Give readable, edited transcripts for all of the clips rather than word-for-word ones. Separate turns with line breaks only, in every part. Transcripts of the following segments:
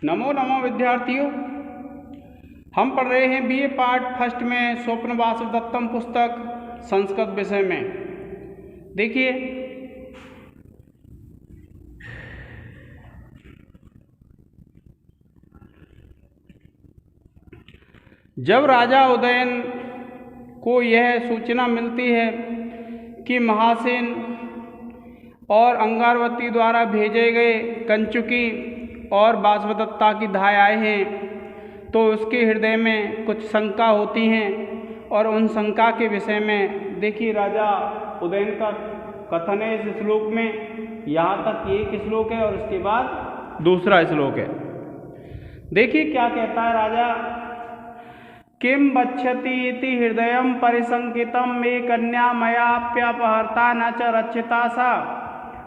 नमो नमो विद्यार्थियों, हम पढ़ रहे हैं बीए पार्ट फर्स्ट में स्वप्न वासुदत्तम पुस्तक संस्कृत विषय में। देखिए, जब राजा उदयन को यह सूचना मिलती है कि महासेन और अंगारवती द्वारा भेजे गए कंचुकी और वासवदत्ता की धाय आए हैं, तो उसके हृदय में कुछ शंका होती हैं। और उन शंका के विषय में देखिए, राजा उदयन का कथन है इस श्लोक में। यहाँ तक एक श्लोक है और उसके बाद दूसरा श्लोक है। देखिए क्या कहता है राजा। किम बच्छति इति हृदयम परिसंकितम मे कन्या मयाप्यपहर्ता न च रक्षिता सा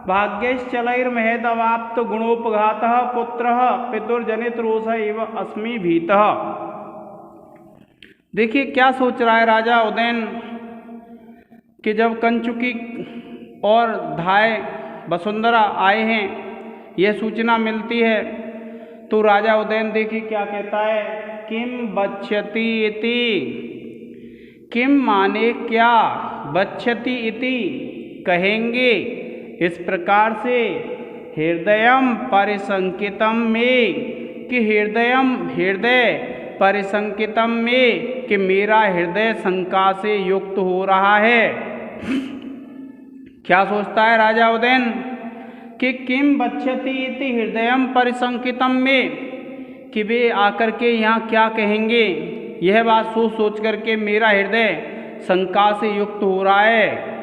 भाग्यश्चलैर्महेदवाप्त गुणोपघातः पुत्रः पितुर्जनित रोष इव अस्मि भीतः। देखिए क्या सोच रहा है राजा उदयन कि जब कंचुकी और धाय वसुंधरा आए हैं, यह सूचना मिलती है, तो राजा उदयन देखिए क्या कहता है। किम बच्छति इति, किम माने क्या, बच्छति इति कहेंगे इस प्रकार से, हृदयम परिसंकितम में, कि हृदय परिसंकितम में, कि मेरा हृदय शंका से युक्त हो रहा है। क्या सोचता है राजा उदयन कि किम बच्छति इति हृदयम परिसंकितम में, कि वे आकर के यहाँ क्या कहेंगे। यह बात सोच करके मेरा हृदय शंका से युक्त हो रहा है।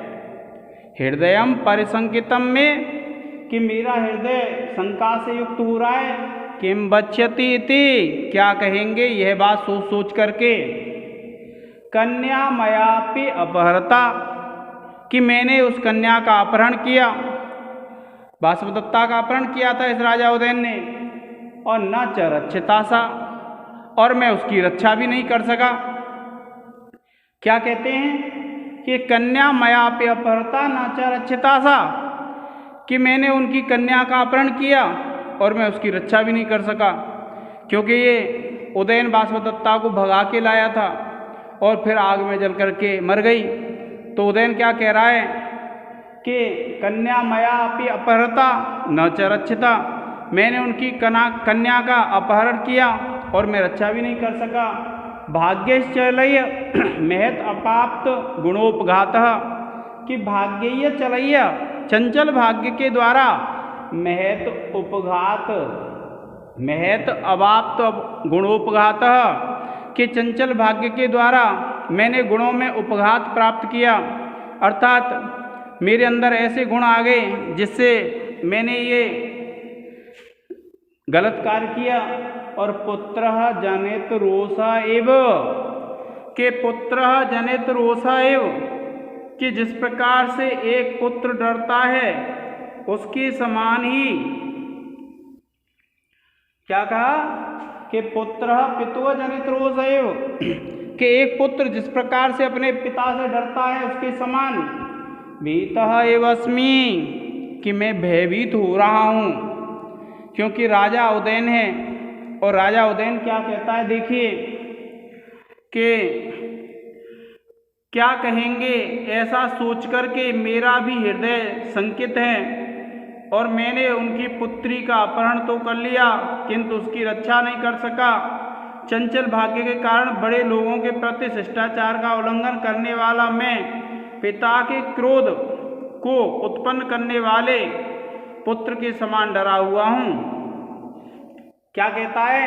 हृदयम परिसंकितम में, कि मेरा हृदय शंका से युक्त हो रहा है। किम बच्छति इति, क्या कहेंगे, यह बात सोच करके। कन्या मयापि अपहरता, कि मैंने उस कन्या का अपहरण किया, वासवदत्ता का अपहरण किया था इस राजा उदयन ने, और न च रक्षिता सा, और मैं उसकी रक्षा भी नहीं कर सका। क्या कहते हैं कि कन्या मयापि अपहरता न च रक्षिता सा, कि मैंने उनकी कन्या का अपहरण किया और मैं उसकी रक्षा भी नहीं कर सका, क्योंकि ये उदयन वासवदत्ता को भगा के लाया था और फिर आग में जल करके मर गई। तो उदयन क्या कह रहा है कि कन्या मयापि अपहरता न च रक्षिता, मैंने उनकी कन्या का अपहरण किया और मैं रक्षा भी नहीं कर सका। भाग्यश्चलय महत अपाप्त गुणोपघातः, कि भाग्य चलैया, चंचल भाग्य के द्वारा महत उपघात, महत अवाप्त गुणोपघातः, कि चंचल भाग्य के द्वारा मैंने गुणों में उपघात प्राप्त किया, अर्थात मेरे अंदर ऐसे गुण आ गए जिससे मैंने ये गलत कार्य किया। और पुत्रः जनित रोषा एव, के पुत्रः जनित रोषा एव, कि जिस प्रकार से एक पुत्र डरता है उसके समान ही, क्या कहा कि पुत्रः पितुः जनित रोष एव, कि एक पुत्र जिस प्रकार से अपने पिता से डरता है उसके समान भीतः एव अस्मि, कि मैं भयभीत हो रहा हूँ, क्योंकि राजा उदयन है। और राजा उदयन क्या कहता है, देखिए कि क्या कहेंगे ऐसा सोच कर के मेरा भी हृदय शंकित है, और मैंने उनकी पुत्री का अपहरण तो कर लिया किंतु उसकी रक्षा नहीं कर सका। चंचल भाग्य के कारण बड़े लोगों के प्रति शिष्टाचार का उल्लंघन करने वाला मैं, पिता के क्रोध को उत्पन्न करने वाले पुत्र के समान डरा हुआ हूँ। क्या कहता है,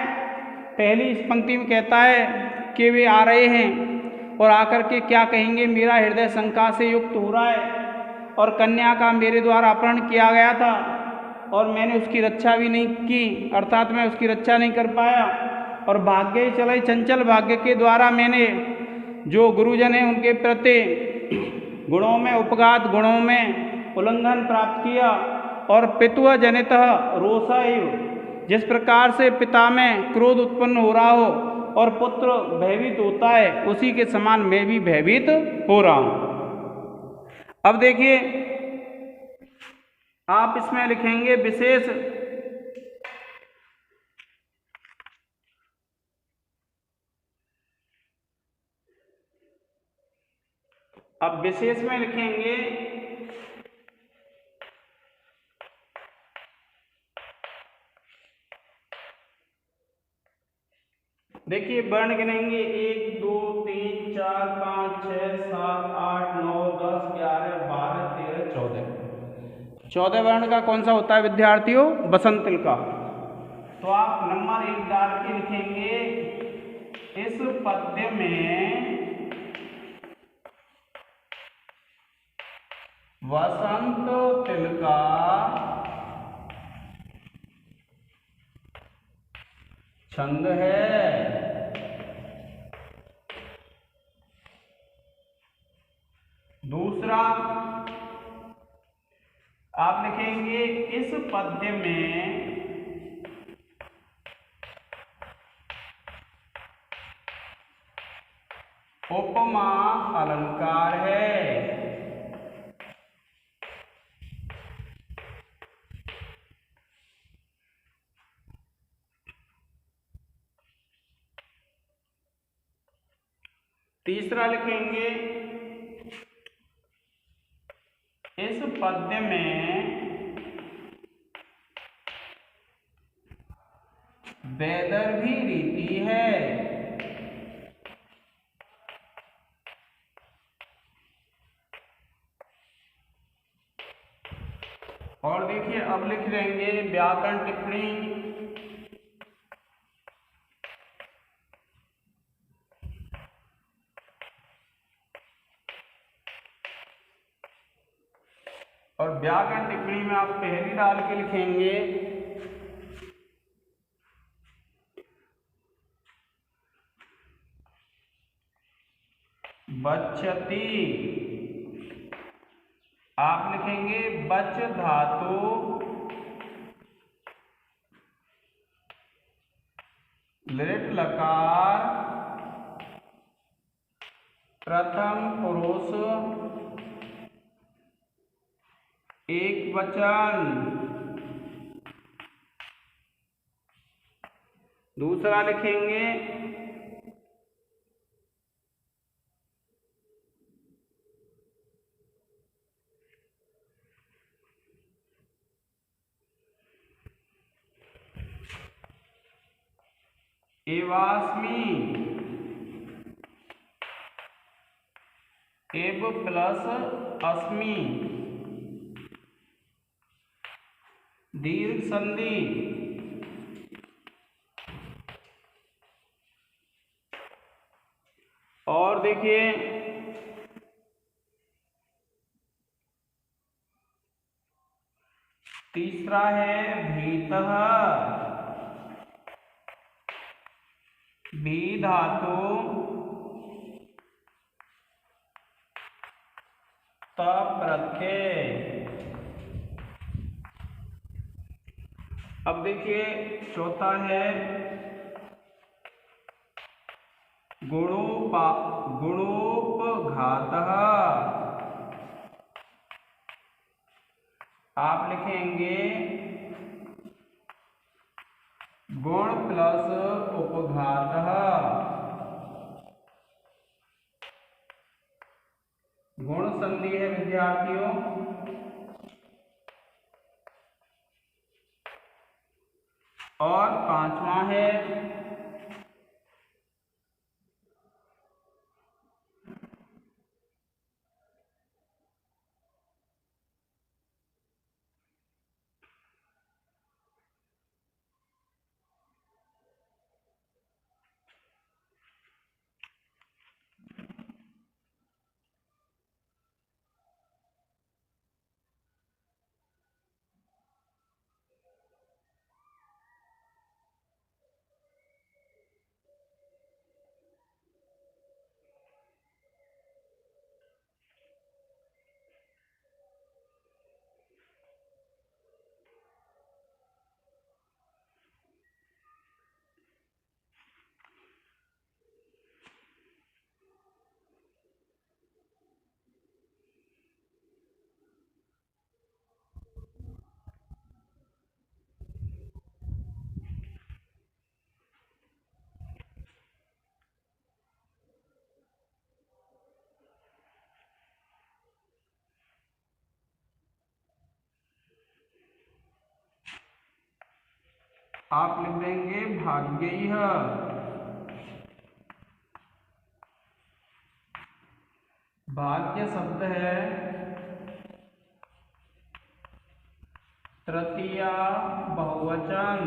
पहली इस पंक्ति में कहता है कि वे आ रहे हैं और आकर के क्या कहेंगे, मेरा हृदय शंका से युक्त हो रहा है, और कन्या का मेरे द्वारा अपहरण किया गया था और मैंने उसकी रक्षा भी नहीं की, अर्थात मैं उसकी रक्षा नहीं कर पाया। और भाग्य चले, चंचल भाग्य के द्वारा मैंने जो गुरुजन हैं उनके प्रति गुणों में उपघात, गुणों में उल्लंघन प्राप्त किया। और पितुः जनितः रोषा एव, जिस प्रकार से पिता में क्रोध उत्पन्न हो रहा हो और पुत्र भयभीत होता है, उसी के समान मैं भी भयभीत हो रहा हूँ। अब देखिए, आप इसमें लिखेंगे विशेष अब विशेष में लिखेंगे देखिए वर्ण गिनेंगे 1 2 3 4 5 6 7 8 9 10 11 12 13 14 14 वर्ण का कौन सा होता है विद्यार्थियों? बसंतिल का। तो आप नंबर 1 डाल के लिखेंगे इस पद्य में वसंत तिल का छंद है। दूसरा आप लिखेंगे इस पद्य में उपमा अलंकार है। तीसरा लिखेंगे इस पद्य में वैदर्भी रीति है। और देखिए अब लिख लेंगे व्याकरण टिप्पणी। और व्याकरण टिप्पणी में आप पहली डाल के लिखेंगे बच्चती। आप लिखेंगे बच धातु लिट लकार प्रथम पुरुष एक वचन। दूसरा लिखेंगे एवास्मी एव प्लस अस्मी दीर्घ संधि। और देखिए तीसरा है भीतः भी धातु त प्रत्यय। अब देखिए चौथा है गुणोपघातः। आप लिखेंगे गुण प्लस उपघातः। गुण संधि है विद्यार्थियों। और पांचवा है आप लिख देंगे भाग्यैः। भाग्य शब्द है तृतीया बहुवचन।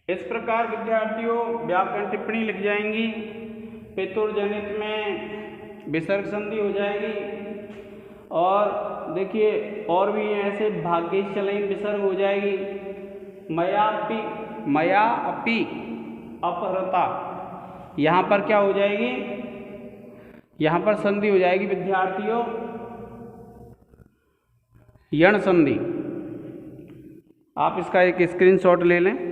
इस प्रकार विद्यार्थियों व्याकरण टिप्पणी लिख जाएंगी। पितुर्जनित में विसर्ग संधि हो जाएगी। और देखिए और भी ऐसे भाग्य चलें विसर्ग हो जाएगी। मया अपि अपहृता, यहाँ पर क्या हो जाएगी, यहाँ पर संधि हो जाएगी विद्यार्थियों यण संधि। आप इसका एक स्क्रीनशॉट ले लें।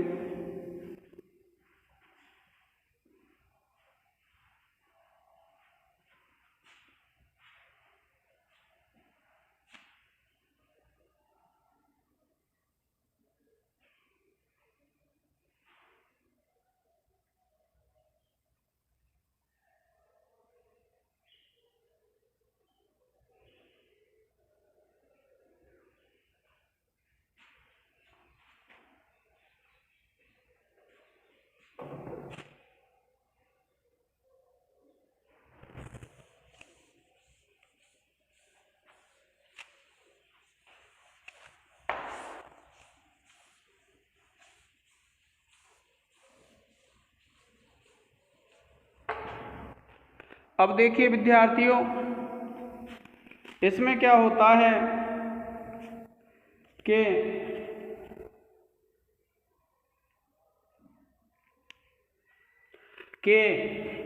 अब देखिए विद्यार्थियों इसमें क्या होता है कि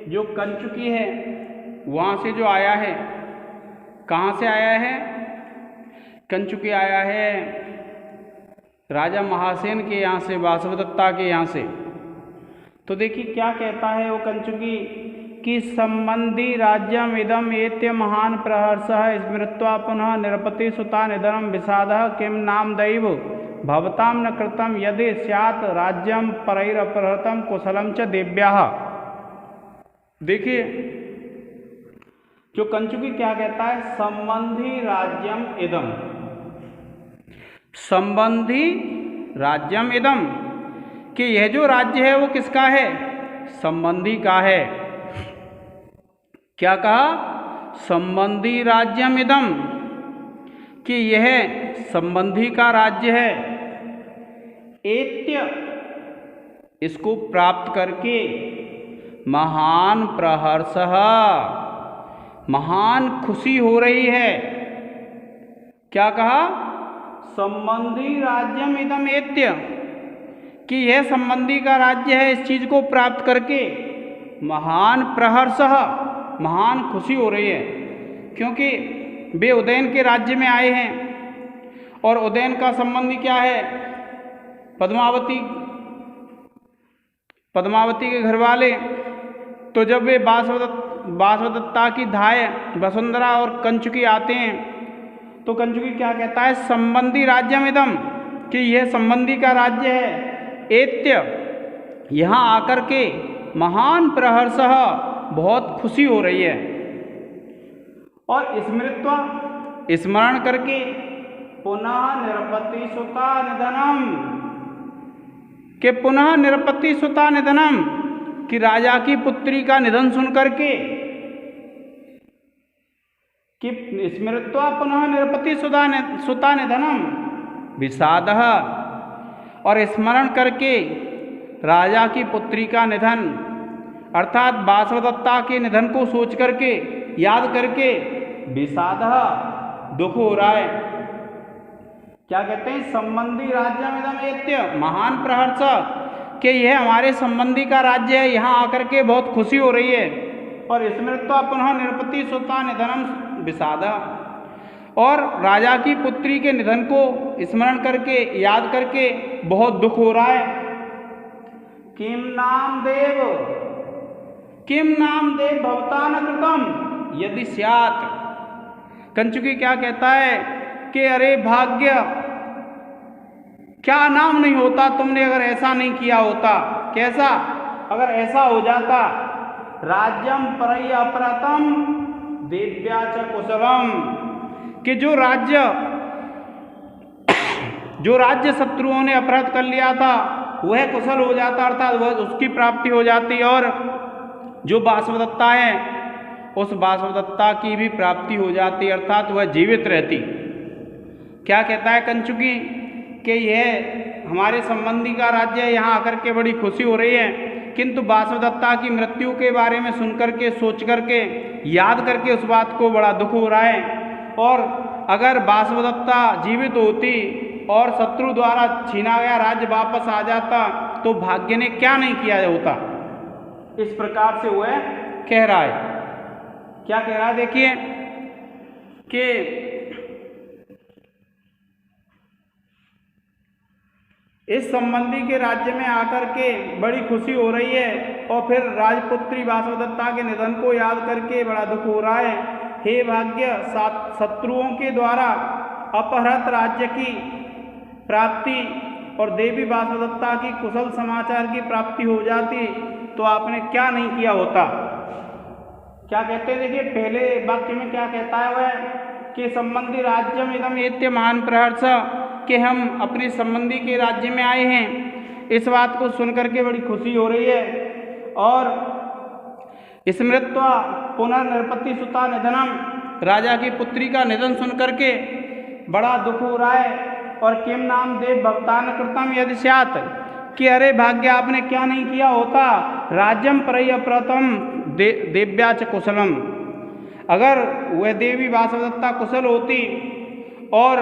जो कंचुकी है वहाँ से जो आया है, कहाँ से आया है, कंचुकी आया है राजा महासेन के यहाँ से, वासवदत्ता के यहाँ से। तो देखिए क्या कहता है वो कंचुकी कि संबंधी राज्यम इदम एत्य महान प्रहर्षः स्मृत्वा पुनः निरपति सुता निधनम विषादः किम नाम दैव भवताम न कृतम यदि स्यात् राज्यम परैरपहृतम कुशलम च देव्याः। देखिए जो कंचुकी क्या कहता है, संबंधी राज्यम इदम, संबंधी राज्यम इदम, कि यह जो राज्य है वो किसका है, संबंधी का है। क्या कहा, संबंधी राज्यम इदम, कि यह संबंधी का राज्य है। एत्य, इसको प्राप्त करके महान प्रहर्षः, महान खुशी हो रही है। क्या कहा, संबंधी राज्यम इदम एत्य, कि यह संबंधी का राज्य है, इस चीज को प्राप्त करके महान प्रहर्षः, महान खुशी हो रही है। क्योंकि वे उदयन के राज्य में आए हैं और उदयन का संबंधी क्या है, पद्मावती, पद्मावती के घर वाले। तो जब वे वासवदत्ता की धाय वसुंधरा और कंचुकी आते हैं तो कंचुकी क्या कहता है, संबंधी राज्यम इदम, कि यह संबंधी का राज्य है। एत्य, यहाँ आकर के महान प्रहर्षः, बहुत खुशी हो रही है। और स्मृत्वा, स्मरण करके पुनः निरपति सुता निधनम, कि पुनः निरपति सुता निधनम, कि राजा की पुत्री का निधन सुन करके, कि स्मृत्वा पुनः निरपति सुता निधनम विषादः, और स्मरण करके राजा की पुत्री का निधन अर्थात वासवदत्ता के निधन को सोच करके, याद करके विषादः, दुख हो रहा है। क्या कहते हैं, संबंधी राज्यमिदम एत्य, महान प्रहर्ष, कि यह हमारे संबंधी का राज्य है, यहाँ आकर के बहुत खुशी हो रही है। और स्मृत्वा पुनः निरपति सुता निधनम विषादः, और राजा की पुत्री के निधन को स्मरण करके, याद करके बहुत दुख हो रहा है। किम नाम देव, किम नाम देव भवता न कृतम यदि स्यात्। कंचुकी क्या कहता है कि अरे भाग्य, क्या नाम नहीं होता तुमने अगर ऐसा नहीं किया होता। कैसा, अगर ऐसा हो जाता, राज्यम परैरपहृतम देव्या च कुशलम, कि जो राज्य शत्रुओं ने अपहृत कर लिया था वह कुशल हो जाता, अर्थात वह उसकी प्राप्ति हो जाती, और जो वासवदत्ता है उस वासवदत्ता की भी प्राप्ति हो जाती, अर्थात वह जीवित रहती। क्या कहता है कंचुकी कि यह हमारे संबंधी का राज्य है, यहाँ आकर के बड़ी खुशी हो रही है, किंतु वासवदत्ता की मृत्यु के बारे में सुन करके, सोच करके, याद करके उस बात को बड़ा दुख हो रहा है। और अगर वासवदत्ता जीवित होती और शत्रु द्वारा छीना गया राज्य वापस आ जाता तो भाग्य ने क्या नहीं किया होता। इस प्रकार से वह कह रहा है। क्या कह रहा है देखिए कि इस संबंधी के राज्य में आकर के बड़ी खुशी हो रही है और फिर राजपुत्री वासवदत्ता के निधन को याद करके बड़ा दुख हो रहा है। हे भाग्य, शत्रुओं के द्वारा अपहृत राज्य की प्राप्ति और देवी वासवदत्ता की कुशल समाचार की प्राप्ति हो जाती तो आपने क्या नहीं किया होता। क्या कहते हैं देखिए, पहले वाक्य में क्या कहता है वह कि संबंधी राज्यम इदम एत्य महान प्रहर्ष, कि हम अपने संबंधी के राज्य में आए हैं। इस बात को सुनकर के बड़ी खुशी हो रही है। और स्मृत्वा पुनर्नृपति सुता निधनम, राजा की पुत्री का निधन सुन करके बड़ा दुख हो रहा है। और किम नाम देव भक्तान कृतम यदि स्यात्, कि अरे भाग्य, आपने क्या नहीं किया होता। राज्यम परय्य प्रथम देव्या च कुशलम, अगर वह देवी वासवदत्ता कुशल होती और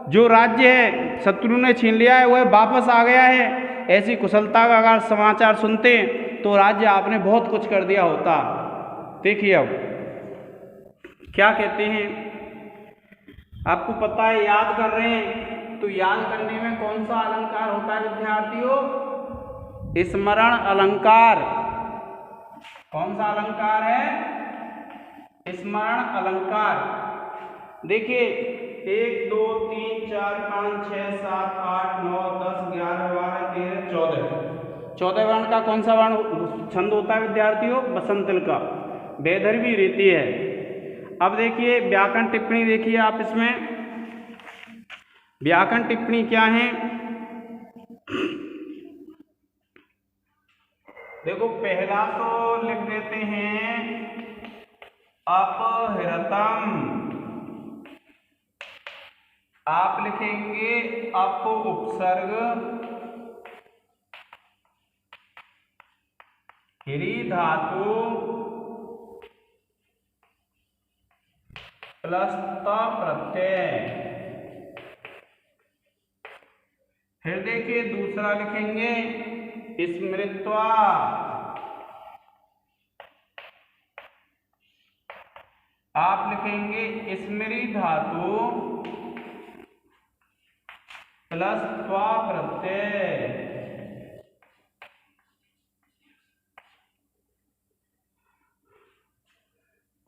जो राज्य है शत्रु ने छीन लिया है वह वापस आ गया है, ऐसी कुशलता का अगर समाचार सुनते तो राज्य आपने बहुत कुछ कर दिया होता। देखिए अब क्या कहते हैं, आपको पता है, याद कर रहे हैं तो याद करने में कौन सा अलंकार होता है विद्यार्थियों? स्मरण अलंकार। कौन सा अलंकार है? स्मरण अलंकार। देखिए 1 2 3 4 5 6 7 8 9 10 11 12 13 14 14 वर्ण का कौन सा वर्ण छंद होता है विद्यार्थियों? बसंतल का। वैदर्भी रीति है। अब देखिए व्याकरण टिप्पणी देखिए आप, इसमें व्याकरण टिप्पणी क्या है? देखो पहला तो लिख देते हैं अपहृतम, आप लिखेंगे अप उपसर्ग हिरी धातु प्लस त प्रत्यय। फिर देखिए दूसरा लिखेंगे स्मृत्वा, आप लिखेंगे स्मृति धातु प्लस त्वा प्रत्यय।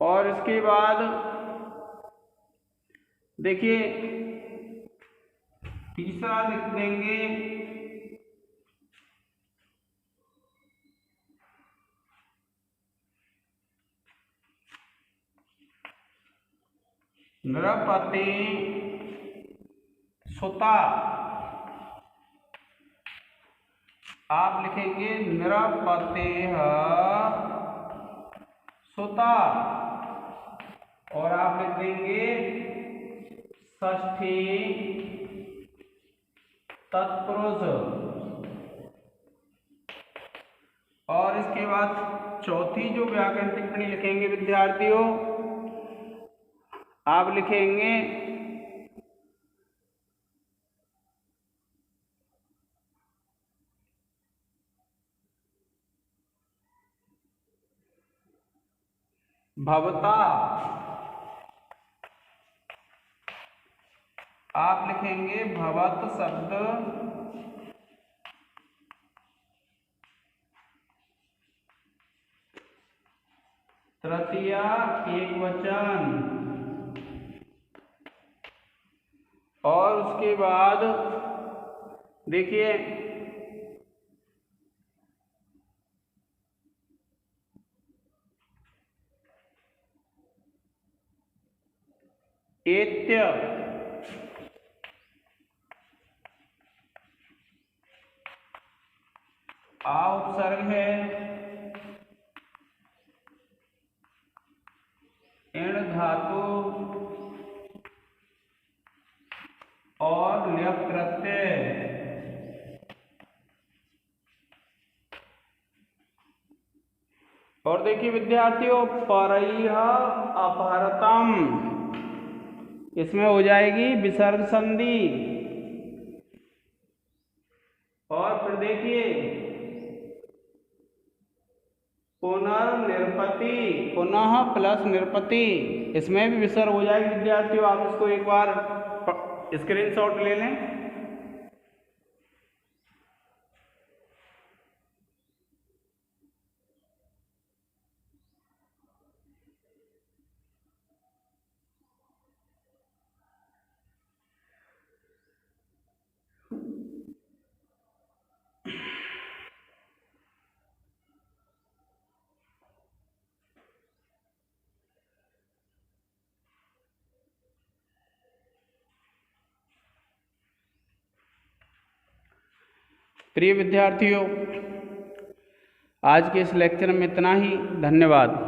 और इसके बाद देखिए तीसरा लिख देंगे नृपति सुता, आप लिखेंगे नृपतेः सुता, और आप लिख देंगे षष्ठी तत्पुरुष। और इसके बाद चौथी जो व्याकरण टिप्पणी लिखेंगे विद्यार्थियों, आप लिखेंगे भवता, आप लिखेंगे भवत शब्द तृतीया एकवचन। और उसके बाद देखिए एत्य, आ उपसर्ग है, इण धातु और ल्यप प्रत्यय। और देखिए विद्यार्थियों, परैः अपहृतम, इसमें हो जाएगी विसर्ग संधि। और फिर देखिए पुनर्निर्पति, पुनः प्लस निरपति, इसमें भी विसर्ग हो जाएगी विद्यार्थियों। आप इसको एक बार स्क्रीनशॉट ले लें। प्रिय विद्यार्थियों, आज के इस लेक्चर में इतना ही। धन्यवाद।